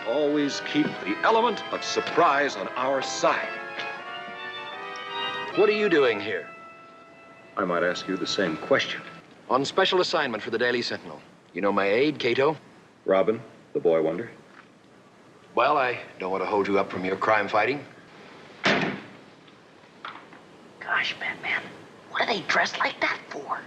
always keep the element of surprise on our side. What are you doing here? I might ask you the same question. On special assignment for the Daily Sentinel. You know my aide, Cato? Robin, the boy wonder. Well, I don't want to hold you up from your crime fighting. Gosh, Batman, what are they dressed like that for?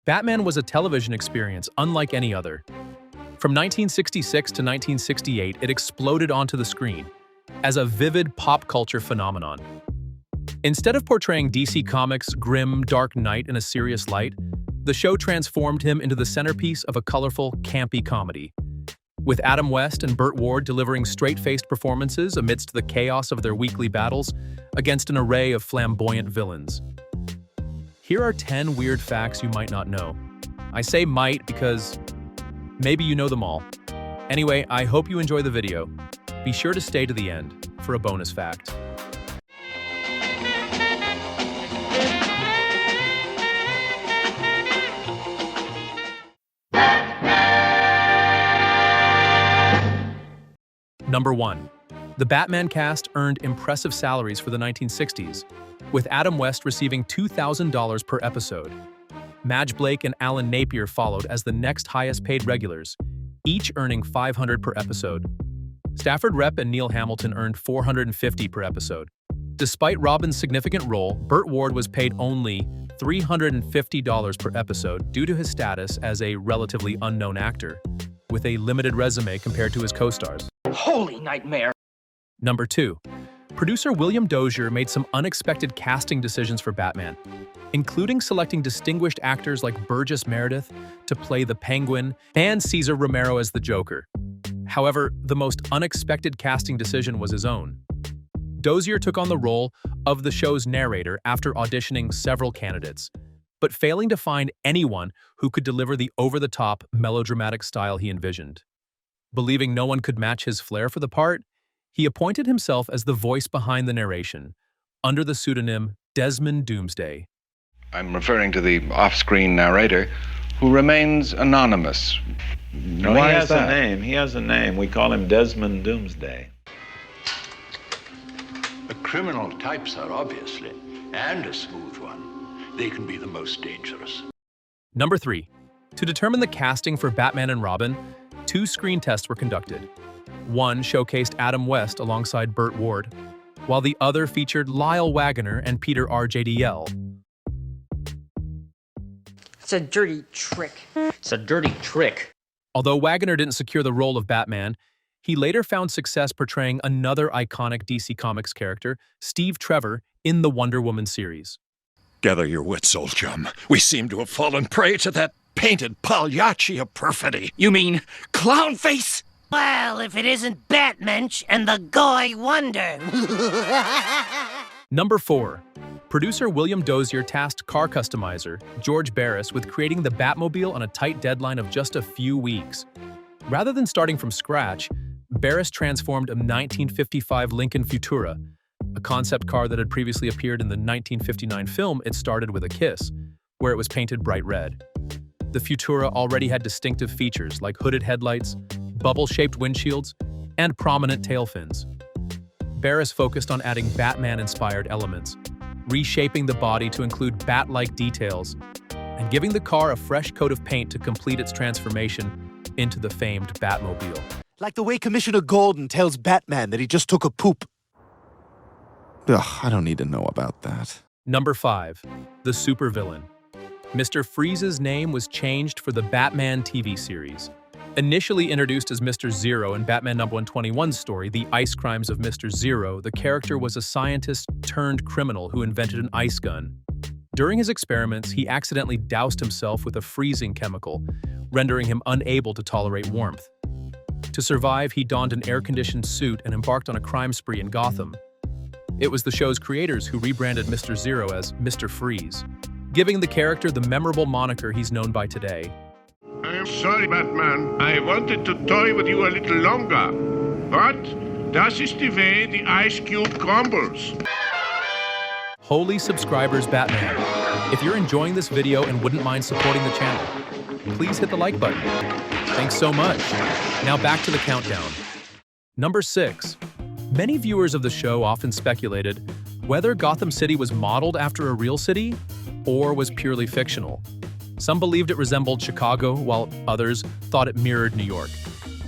Batman was a television experience unlike any other. From 1966 to 1968, it exploded onto the screen as a vivid pop culture phenomenon. Instead of portraying DC Comics' grim, dark knight in a serious light, the show transformed him into the centerpiece of a colorful, campy comedy. With Adam West and Burt Ward delivering straight-faced performances amidst the chaos of their weekly battles against an array of flamboyant villains. Here are 10 weird facts you might not know. I say might because maybe you know them all. Anyway, I hope you enjoy the video. Be sure to stay to the end for a bonus fact. Number 1. The Batman cast earned impressive salaries for the 1960s, with Adam West receiving $2,000 per episode. Madge Blake and Alan Napier followed as the next highest-paid regulars, each earning $500 per episode. Stafford Rep and Neil Hamilton earned $450 per episode. Despite Robin's significant role, Burt Ward was paid only $350 per episode due to his status as a relatively unknown actor, with a limited resume compared to his co-stars. Holy nightmare! Number 2. Producer William Dozier made some unexpected casting decisions for Batman, including selecting distinguished actors like Burgess Meredith to play the Penguin and Cesar Romero as the Joker. However, the most unexpected casting decision was his own. Dozier took on the role of the show's narrator after auditioning several candidates, but failing to find anyone who could deliver the over-the-top, melodramatic style he envisioned. Believing no one could match his flair for the part, he appointed himself as the voice behind the narration, under the pseudonym Desmond Doomsday. I'm referring to the off-screen narrator, who remains anonymous. No, he has a name. He has a name. We call him Desmond Doomsday. A criminal typesetter, obviously, and a smooth one. They can be the most dangerous. Number 3. To determine the casting for Batman and Robin, 2 screen tests were conducted. One showcased Adam West alongside Burt Ward, while the other featured Lyle Waggoner and Peter RJDL. It's a dirty trick. It's a dirty trick. Although Waggoner didn't secure the role of Batman, he later found success portraying another iconic DC Comics character, Steve Trevor, in the Wonder Woman series. Gather your wits, old chum. We seem to have fallen prey to that painted Pagliacci of perfidy. You mean Clownface? Well, if it isn't Batmensch and the Goy Wonder. Number 4. Producer William Dozier tasked car customizer George Barris with creating the Batmobile on a tight deadline of just a few weeks. Rather than starting from scratch, Barris transformed a 1955 Lincoln Futura, a concept car that had previously appeared in the 1959 film It Started With a Kiss, where it was painted bright red. The Futura already had distinctive features like hooded headlights, bubble-shaped windshields, and prominent tail fins. Barris focused on adding Batman-inspired elements, reshaping the body to include bat-like details, and giving the car a fresh coat of paint to complete its transformation into the famed Batmobile. Like the way Commissioner Gordon tells Batman that he just took a poop. Ugh, I don't need to know about that. Number 5. The Supervillain. Mr. Freeze's name was changed for the Batman TV series. Initially introduced as Mr. Zero in Batman No. 121's story, The Ice Crimes of Mr. Zero, the character was a scientist-turned-criminal who invented an ice gun. During his experiments, he accidentally doused himself with a freezing chemical, rendering him unable to tolerate warmth. To survive, he donned an air-conditioned suit and embarked on a crime spree in Gotham. It was the show's creators who rebranded Mr. Zero as Mr. Freeze, giving the character the memorable moniker he's known by today. I am sorry, Batman. I wanted to toy with you a little longer. But das ist the way the ice cube crumbles. Holy subscribers, Batman. If you're enjoying this video and wouldn't mind supporting the channel, please hit the like button. Thanks so much. Now back to the countdown. Number 6. Many viewers of the show often speculated whether Gotham City was modeled after a real city or was purely fictional. Some believed it resembled Chicago, while others thought it mirrored New York.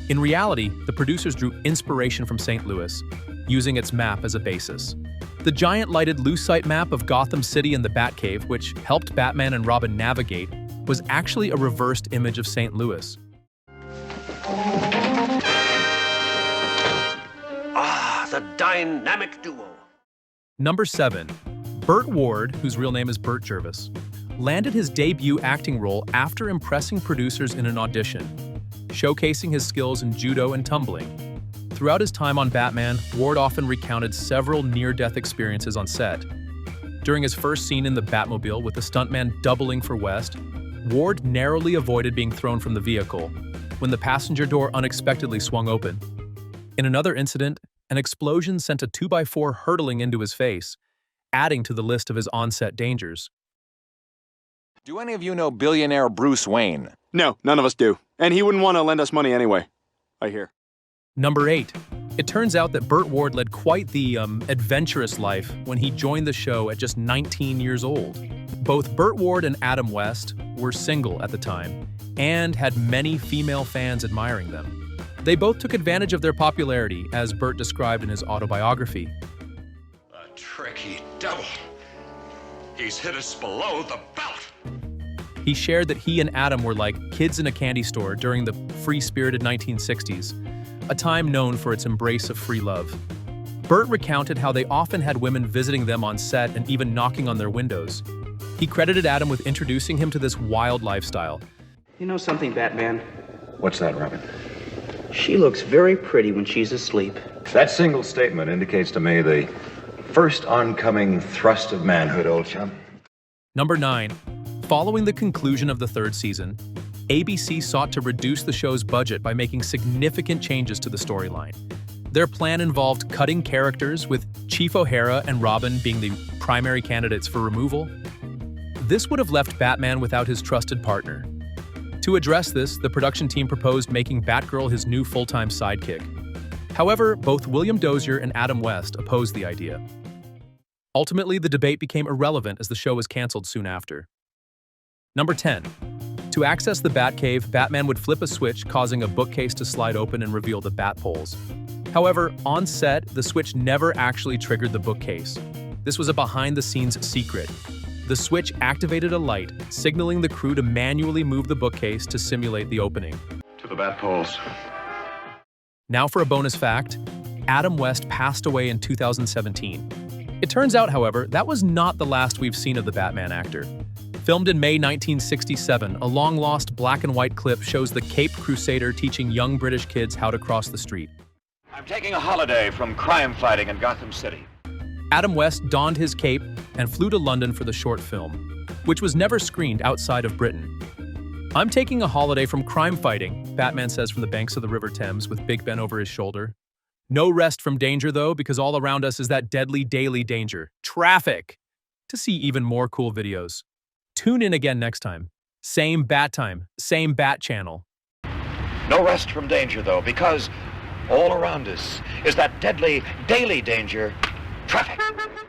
In reality, the producers drew inspiration from St. Louis, using its map as a basis. The giant lighted lucite map of Gotham City and the Batcave, which helped Batman and Robin navigate, was actually a reversed image of St. Louis. Ah, the dynamic duo. Number 7. Burt Ward, whose real name is Burt Jervis, landed his debut acting role after impressing producers in an audition, showcasing his skills in judo and tumbling. Throughout his time on Batman, Ward often recounted several near-death experiences on set. During his first scene in the Batmobile with the stuntman doubling for West, Ward narrowly avoided being thrown from the vehicle when the passenger door unexpectedly swung open. In another incident, an explosion sent a 2x4 hurtling into his face, adding to the list of his on-set dangers. Do any of you know billionaire Bruce Wayne? No, none of us do. And he wouldn't want to lend us money anyway, I hear. Number 8. It turns out that Burt Ward led quite the adventurous life when he joined the show at just 19 years old. Both Burt Ward and Adam West were single at the time and had many female fans admiring them. They both took advantage of their popularity, as Burt described in his autobiography. A tricky devil. He's hit us below the belt. He shared that he and Adam were like kids in a candy store during the free-spirited 1960s, a time known for its embrace of free love. Burt recounted how they often had women visiting them on set and even knocking on their windows. He credited Adam with introducing him to this wild lifestyle. You know something, Batman? What's that, Robin? She looks very pretty when she's asleep. That single statement indicates to me the first oncoming thrust of manhood, old chum. Number 9. Following the conclusion of the 3rd season, ABC sought to reduce the show's budget by making significant changes to the storyline. Their plan involved cutting characters, with Chief O'Hara and Robin being the primary candidates for removal. This would have left Batman without his trusted partner. To address this, the production team proposed making Batgirl his new full-time sidekick. However, both William Dozier and Adam West opposed the idea. Ultimately, the debate became irrelevant as the show was canceled soon after. Number 10. To access the Batcave, Batman would flip a switch, causing a bookcase to slide open and reveal the Batpoles. However, on set, the switch never actually triggered the bookcase. This was a behind-the-scenes secret. The switch activated a light, signaling the crew to manually move the bookcase to simulate the opening. To the Batpoles. Now for a bonus fact, Adam West passed away in 2017. It turns out, however, that was not the last we've seen of the Batman actor. Filmed in May 1967, a long-lost black-and-white clip shows the Caped Crusader teaching young British kids how to cross the street. I'm taking a holiday from crime fighting in Gotham City. Adam West donned his cape and flew to London for the short film, which was never screened outside of Britain. "I'm taking a holiday from crime fighting," Batman says from the banks of the River Thames with Big Ben over his shoulder. "No rest from danger, though, because all around us is that deadly daily danger, traffic." To see even more cool videos, tune in again next time. Same bat time, same bat channel. No rest from danger, though, because all around us is that deadly daily danger, traffic.